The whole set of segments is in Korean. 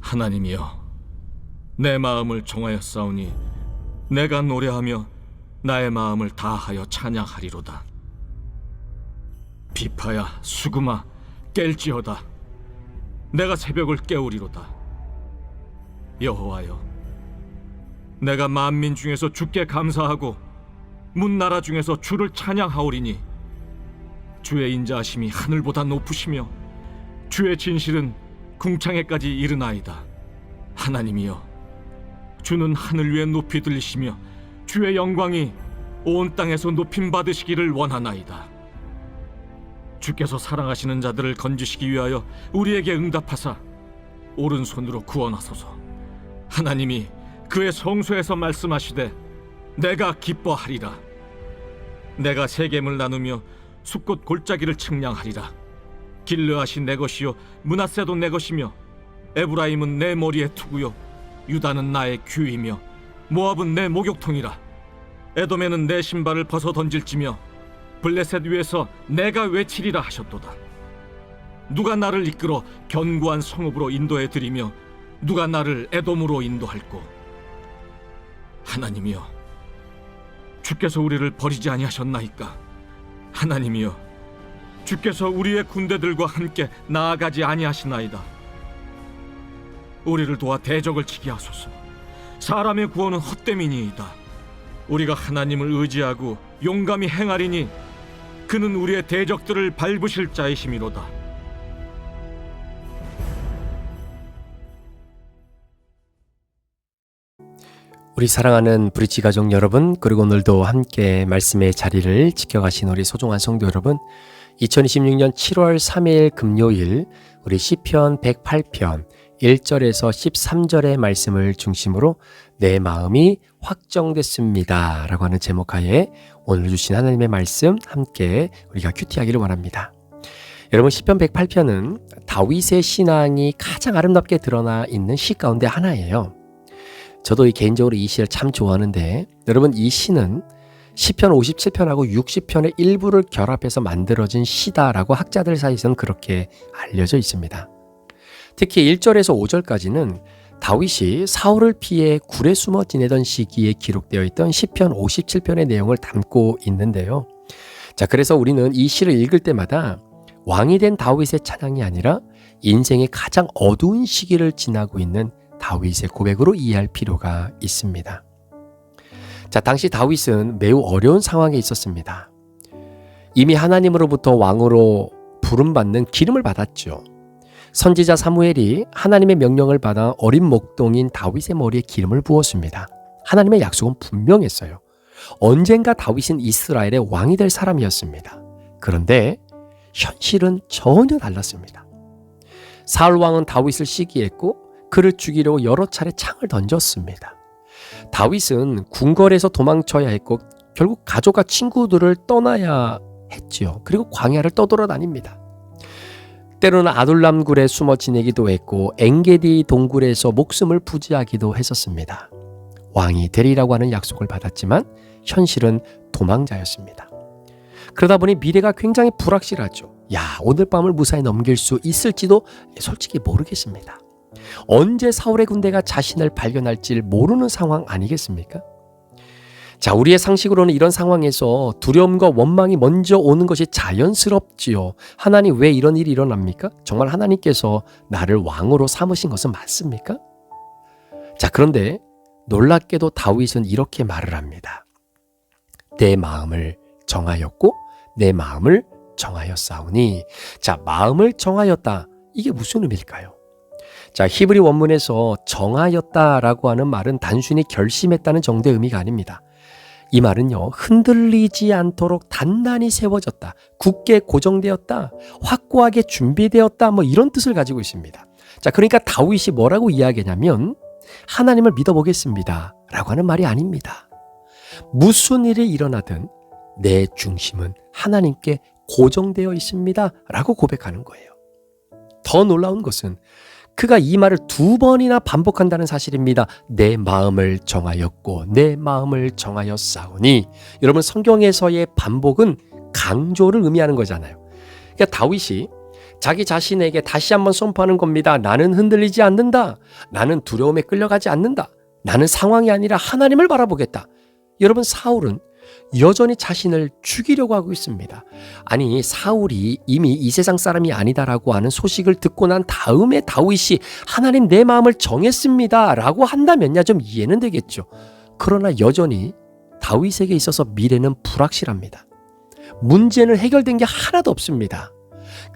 하나님이여, 내 마음을 정하였사오니 내가 노래하며 나의 마음을 다하여 찬양하리로다. 비파야 수금아 깰지어다. 내가 새벽을 깨우리로다. 여호와여, 내가 만민 중에서 주께 감사하고 문나라 중에서 주를 찬양하오리니 주의 인자하심이 하늘보다 높으시며 주의 진실은 궁창에까지 이르나이다. 하나님이여, 주는 하늘 위에 높이 들리시며 주의 영광이 온 땅에서 높임 받으시기를 원하나이다. 주께서 사랑하시는 자들을 건지시기 위하여 우리에게 응답하사 오른손으로 구원하소서. 하나님이 그의 성소에서 말씀하시되 내가 기뻐하리라. 내가 세겜을 나누며 숲꽃 골짜기를 측량하리라. 길르앗이 내 것이요 므낫세도 내 것이며 에브라임은 내 머리에 투구요 유다는 나의 규이며 모압은 내 목욕통이라. 에돔에는 내 신발을 벗어 던질지며 블레셋 위에서 내가 외치리라 하셨도다. 누가 나를 이끌어 견고한 성읍으로 인도해 드리며 누가 나를 에돔으로 인도할꼬. 하나님이여, 주께서 우리를 버리지 아니하셨나이까. 하나님이여, 주께서 우리의 군대들과 함께 나아가지 아니하시나이다. 우리를 도와 대적을 치게 하소서. 사람의 구원은 헛됨이니이다. 우리가 하나님을 의지하고 용감히 행하리니 그는 우리의 대적들을 밟으실 자이심이로다. 우리 사랑하는 브릿지 가족 여러분, 그리고 오늘도 함께 말씀의 자리를 지켜가신 우리 소중한 성도 여러분, 2026년 7월 3일 금요일 우리 시편 108편 1절에서 13절의 말씀을 중심으로 내 마음이 확정됐습니다 라고 하는 제목하에 오늘 주신 하나님의 말씀 함께 우리가 큐티하기를 원합니다. 여러분, 시편 108편은 다윗의 신앙이 가장 아름답게 드러나 있는 시 가운데 하나예요. 저도 개인적으로 이 시를 참 좋아하는데, 여러분, 이 시는 시편 57편하고 60편의 일부를 결합해서 만들어진 시다라고 학자들 사이에서는 그렇게 알려져 있습니다. 특히 1절에서 5절까지는 다윗이 사울을 피해 굴에 숨어 지내던 시기에 기록되어 있던 시편 57편의 내용을 담고 있는데요. 자, 그래서 우리는 이 시를 읽을 때마다 왕이 된 다윗의 찬양이 아니라 인생의 가장 어두운 시기를 지나고 있는 다윗의 고백으로 이해할 필요가 있습니다. 자, 당시 다윗은 매우 어려운 상황에 있었습니다. 이미 하나님으로부터 왕으로 부름받는 기름을 받았죠. 선지자 사무엘이 하나님의 명령을 받아 어린 목동인 다윗의 머리에 기름을 부었습니다. 하나님의 약속은 분명했어요. 언젠가 다윗은 이스라엘의 왕이 될 사람이었습니다. 그런데 현실은 전혀 달랐습니다. 사울 왕은 다윗을 시기했고 그를 죽이려고 여러 차례 창을 던졌습니다. 다윗은 궁궐에서 도망쳐야 했고 결국 가족과 친구들을 떠나야 했지요. 그리고 광야를 떠돌아다닙니다. 때로는 아둘람 굴에 숨어 지내기도 했고 엔게디 동굴에서 목숨을 부지하기도 했었습니다. 왕이 되리라고 하는 약속을 받았지만 현실은 도망자였습니다. 그러다 보니 미래가 굉장히 불확실하죠. 오늘 밤을 무사히 넘길 수 있을지도 솔직히 모르겠습니다. 언제 사울의 군대가 자신을 발견할지 모르는 상황 아니겠습니까? 자, 우리의 상식으로는 이런 상황에서 두려움과 원망이 먼저 오는 것이 자연스럽지요. 하나님, 왜 이런 일이 일어납니까? 정말 하나님께서 나를 왕으로 삼으신 것은 맞습니까? 자, 그런데 놀랍게도 다윗은 이렇게 말을 합니다. 내 마음을 정하였고 내 마음을 정하였사오니. 자, 마음을 정하였다. 이게 무슨 의미일까요? 자, 히브리 원문에서 정하였다라고 하는 말은 단순히 결심했다는 정도의 의미가 아닙니다. 이 말은요, 흔들리지 않도록 단단히 세워졌다, 굳게 고정되었다, 확고하게 준비되었다, 이런 뜻을 가지고 있습니다. 자, 그러니까 다윗이 뭐라고 이야기하냐면 하나님을 믿어보겠습니다 라고 하는 말이 아닙니다. 무슨 일이 일어나든 내 중심은 하나님께 고정되어 있습니다 라고 고백하는 거예요. 더 놀라운 것은 그가 이 말을 2번이나 반복한다는 사실입니다. 내 마음을 정하였고 내 마음을 정하였사오니. 여러분, 성경에서의 반복은 강조를 의미하는 거잖아요. 그러니까 다윗이 자기 자신에게 다시 한번 선포하는 겁니다. 나는 흔들리지 않는다. 나는 두려움에 끌려가지 않는다. 나는 상황이 아니라 하나님을 바라보겠다. 여러분, 사울은 여전히 자신을 죽이려고 하고 있습니다. 아니, 사울이 이미 이 세상 사람이 아니다라고 하는 소식을 듣고 난 다음에 다윗이 하나님 내 마음을 정했습니다 라고 한다면야 좀 이해는 되겠죠. 그러나 여전히 다윗에게 있어서 미래는 불확실합니다. 문제는 해결된 게 하나도 없습니다.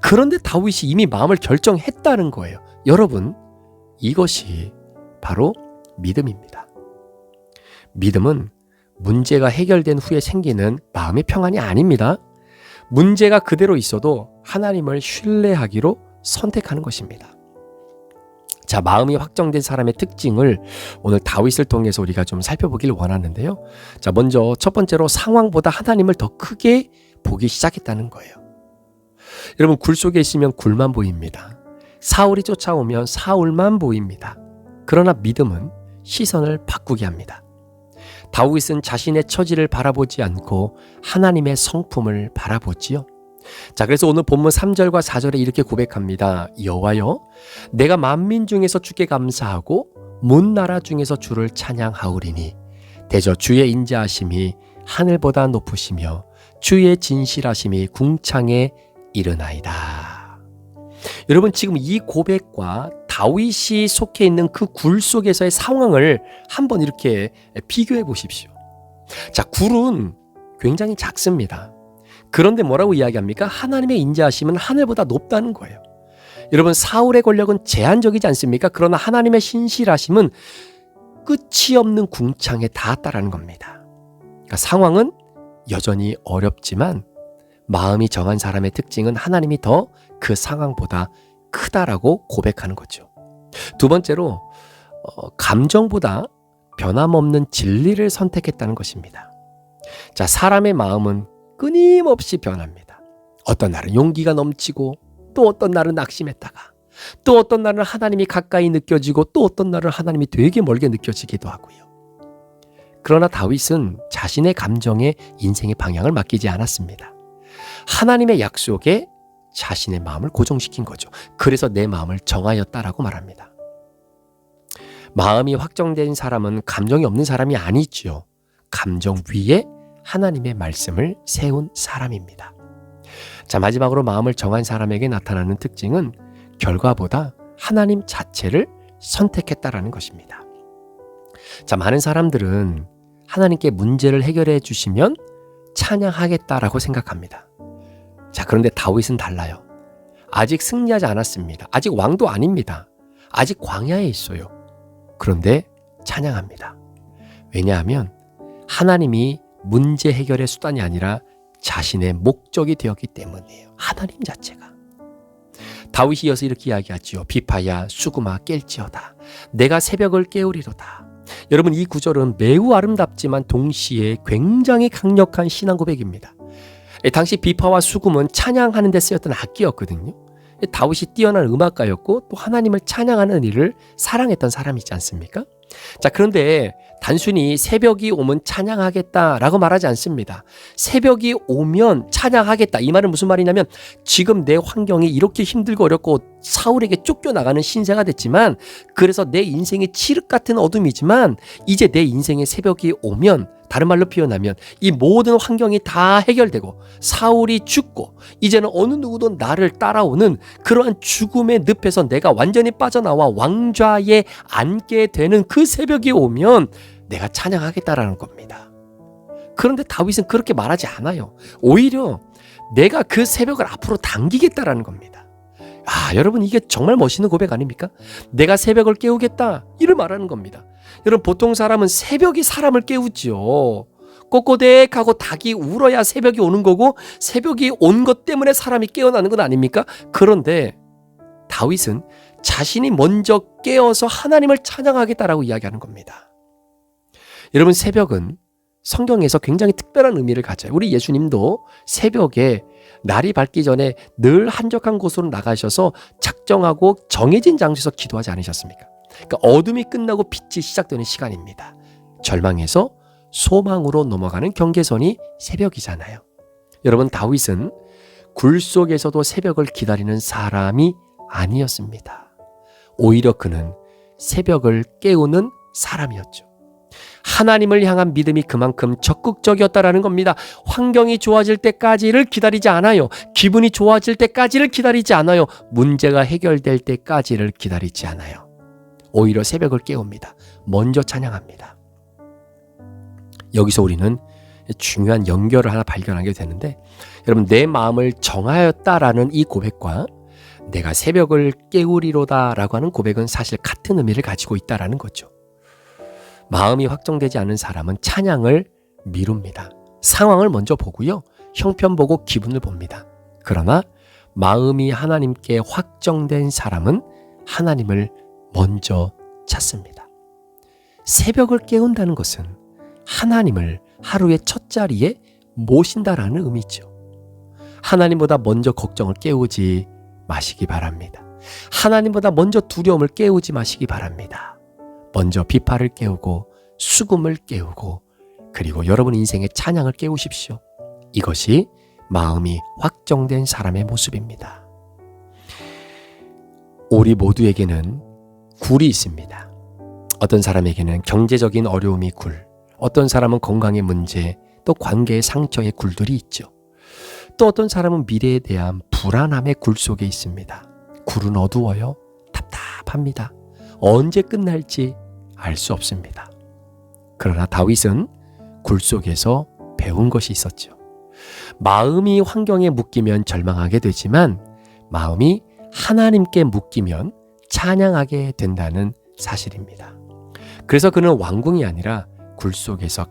그런데 다윗이 이미 마음을 결정했다는 거예요. 여러분, 이것이 바로 믿음입니다. 믿음은 문제가 해결된 후에 생기는 마음의 평안이 아닙니다. 문제가 그대로 있어도 하나님을 신뢰하기로 선택하는 것입니다. 자, 마음이 확정된 사람의 특징을 오늘 다윗을 통해서 우리가 좀 살펴보길 원하는데요. 자, 먼저 첫 번째로 상황보다 하나님을 더 크게 보기 시작했다는 거예요. 여러분, 굴 속에 있으면 굴만 보입니다. 사울이 쫓아오면 사울만 보입니다. 그러나 믿음은 시선을 바꾸게 합니다. 다윗은 자신의 처지를 바라보지 않고 하나님의 성품을 바라보지요. 자, 그래서 오늘 본문 3절과 4절에 이렇게 고백합니다. 여호와여, 내가 만민 중에서 주께 감사하고 문 나라 중에서 주를 찬양하오리니 대저 주의 인자하심이 하늘보다 높으시며 주의 진실하심이 궁창에 이르나이다. 여러분, 지금 이 고백과 다윗이 속해 있는 그 굴 속에서의 상황을 한번 이렇게 비교해 보십시오. 자, 굴은 굉장히 작습니다. 그런데 뭐라고 이야기합니까? 하나님의 인자하심은 하늘보다 높다는 거예요. 여러분, 사울의 권력은 제한적이지 않습니까? 그러나 하나님의 신실하심은 끝이 없는 궁창에 닿았다라는 겁니다. 그러니까 상황은 여전히 어렵지만 마음이 정한 사람의 특징은 하나님이 더 그 상황보다 크다라고 고백하는 거죠. 두 번째로 감정보다 변함없는 진리를 선택했다는 것입니다. 자, 사람의 마음은 끊임없이 변합니다. 어떤 날은 용기가 넘치고 또 어떤 날은 낙심했다가 또 어떤 날은 하나님이 가까이 느껴지고 또 어떤 날은 하나님이 되게 멀게 느껴지기도 하고요. 그러나 다윗은 자신의 감정에 인생의 방향을 맡기지 않았습니다. 하나님의 약속에 자신의 마음을 고정시킨 거죠. 그래서 내 마음을 정하였다라고 말합니다. 마음이 확정된 사람은 감정이 없는 사람이 아니지요. 감정 위에 하나님의 말씀을 세운 사람입니다. 자, 마지막으로 마음을 정한 사람에게 나타나는 특징은 결과보다 하나님 자체를 선택했다라는 것입니다. 자, 많은 사람들은 하나님께 문제를 해결해 주시면 찬양하겠다라고 생각합니다. 자, 그런데 다윗은 달라요. 아직 승리하지 않았습니다. 아직 왕도 아닙니다. 아직 광야에 있어요. 그런데 찬양합니다. 왜냐하면 하나님이 문제 해결의 수단이 아니라 자신의 목적이 되었기 때문이에요. 하나님 자체가. 다윗이 이어서 이렇게 이야기하지요. 비파야 수구마 깰지어다. 내가 새벽을 깨우리로다. 여러분, 이 구절은 매우 아름답지만 동시에 굉장히 강력한 신앙 고백입니다. 당시 비파와 수금은 찬양하는 데 쓰였던 악기였거든요. 다윗이 뛰어난 음악가였고 또 하나님을 찬양하는 일을 사랑했던 사람이지 않습니까? 자, 그런데 단순히 새벽이 오면 찬양하겠다라고 말하지 않습니다. 새벽이 오면 찬양하겠다. 이 말은 무슨 말이냐면 지금 내 환경이 이렇게 힘들고 어렵고 사울에게 쫓겨나가는 신세가 됐지만 그래서 내 인생이 칠흑 같은 어둠이지만 이제 내 인생의 새벽이 오면 다른 말로 표현하면 이 모든 환경이 다 해결되고 사울이 죽고 이제는 어느 누구도 나를 따라오는 그러한 죽음의 늪에서 내가 완전히 빠져나와 왕좌에 앉게 되는 그 새벽이 오면 내가 찬양하겠다라는 겁니다. 그런데 다윗은 그렇게 말하지 않아요. 오히려 내가 그 새벽을 앞으로 당기겠다라는 겁니다. 아, 여러분, 이게 정말 멋있는 고백 아닙니까? 내가 새벽을 깨우겠다 이를 말하는 겁니다. 여러분, 보통 사람은 새벽이 사람을 깨우지요. 꼬꼬댁하고 닭이 울어야 새벽이 오는 거고 새벽이 온 것 때문에 사람이 깨어나는 건 아닙니까? 그런데 다윗은 자신이 먼저 깨어서 하나님을 찬양하겠다라고 이야기하는 겁니다. 여러분, 새벽은 성경에서 굉장히 특별한 의미를 가져요. 우리 예수님도 새벽에 날이 밝기 전에 늘 한적한 곳으로 나가셔서 작정하고 정해진 장소에서 기도하지 않으셨습니까? 그러니까 어둠이 끝나고 빛이 시작되는 시간입니다. 절망에서 소망으로 넘어가는 경계선이 새벽이잖아요. 여러분, 다윗은 굴 속에서도 새벽을 기다리는 사람이 아니었습니다. 오히려 그는 새벽을 깨우는 사람이었죠. 하나님을 향한 믿음이 그만큼 적극적이었다라는 겁니다. 환경이 좋아질 때까지를 기다리지 않아요. 기분이 좋아질 때까지를 기다리지 않아요. 문제가 해결될 때까지를 기다리지 않아요. 오히려 새벽을 깨웁니다. 먼저 찬양합니다. 여기서 우리는 중요한 연결을 하나 발견하게 되는데, 여러분, 내 마음을 정하였다라는 이 고백과 내가 새벽을 깨우리로다라고 하는 고백은 사실 같은 의미를 가지고 있다라는 거죠. 마음이 확정되지 않은 사람은 찬양을 미룹니다. 상황을 먼저 보고요, 형편 보고 기분을 봅니다. 그러나 마음이 하나님께 확정된 사람은 하나님을 먼저 찾습니다. 새벽을 깨운다는 것은 하나님을 하루의 첫 자리에 모신다라는 의미죠. 하나님보다 먼저 걱정을 깨우지 마시기 바랍니다. 하나님보다 먼저 두려움을 깨우지 마시기 바랍니다. 먼저 비파를 깨우고 수금을 깨우고, 그리고 여러분 인생의 찬양을 깨우십시오. 이것이 마음이 확정된 사람의 모습입니다. 우리 모두에게는 굴이 있습니다. 어떤 사람에게는 경제적인 어려움이 굴, 어떤 사람은 건강의 문제, 또 관계의 상처의 굴들이 있죠. 또 어떤 사람은 미래에 대한 불안함의 굴 속에 있습니다. 굴은 어두워요. 답답합니다. 언제 끝날지 알 수 없습니다. 그러나 다윗은 굴 속에서 배운 것이 있었죠. 마음이 환경에 묶이면 절망하게 되지만 마음이 하나님께 묶이면 찬양하게 된다는 사실입니다. 그래서 그는 왕궁이 아니라 굴 속에서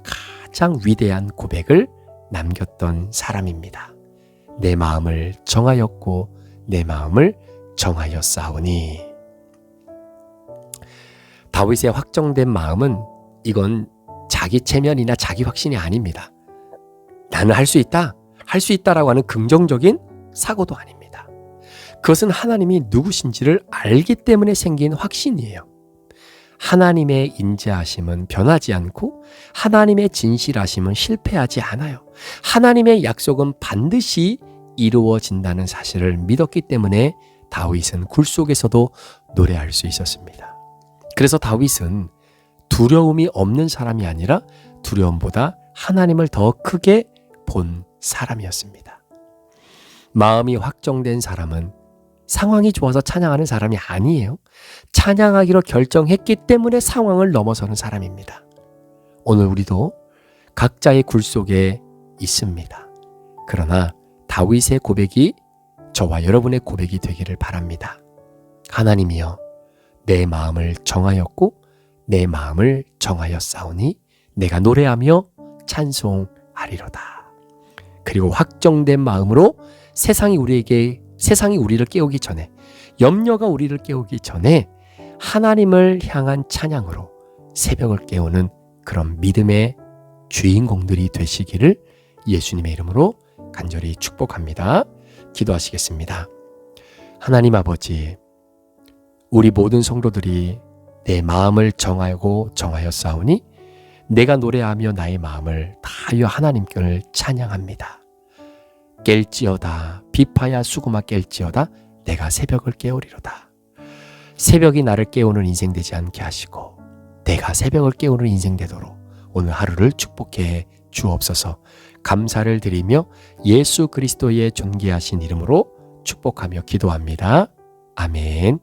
가장 위대한 고백을 남겼던 사람입니다. 내 마음을 정하였고 내 마음을 정하였사오니. 다윗의 확정된 마음은 이건 자기 체면이나 자기 확신이 아닙니다. 나는 할 수 있다, 할 수 있다라고 하는 긍정적인 사고도 아닙니다. 그것은 하나님이 누구신지를 알기 때문에 생긴 확신이에요. 하나님의 인자하심은 변하지 않고 하나님의 진실하심은 실패하지 않아요. 하나님의 약속은 반드시 이루어진다는 사실을 믿었기 때문에 다윗은 굴 속에서도 노래할 수 있었습니다. 그래서 다윗은 두려움이 없는 사람이 아니라 두려움보다 하나님을 더 크게 본 사람이었습니다. 마음이 확정된 사람은 상황이 좋아서 찬양하는 사람이 아니에요. 찬양하기로 결정했기 때문에 상황을 넘어서는 사람입니다. 오늘 우리도 각자의 굴 속에 있습니다. 그러나 다윗의 고백이 저와 여러분의 고백이 되기를 바랍니다. 하나님이여, 내 마음을 정하였고 내 마음을 정하였사오니 내가 노래하며 찬송하리로다. 그리고 확정된 마음으로 세상이 우리를 깨우기 전에, 염려가 우리를 깨우기 전에 하나님을 향한 찬양으로 새벽을 깨우는 그런 믿음의 주인공들이 되시기를 예수님의 이름으로 간절히 축복합니다. 기도하시겠습니다. 하나님 아버지, 우리 모든 성도들이 내 마음을 정하고 정하였사오니 내가 노래하며 나의 마음을 다하여 하나님께 찬양합니다. 깰지어다, 비파야 수구마 깰지어다, 내가 새벽을 깨우리로다. 새벽이 나를 깨우는 인생 되지 않게 하시고 내가 새벽을 깨우는 인생 되도록 오늘 하루를 축복해 주옵소서. 감사를 드리며 예수 그리스도의 존귀하신 이름으로 축복하며 기도합니다. 아멘.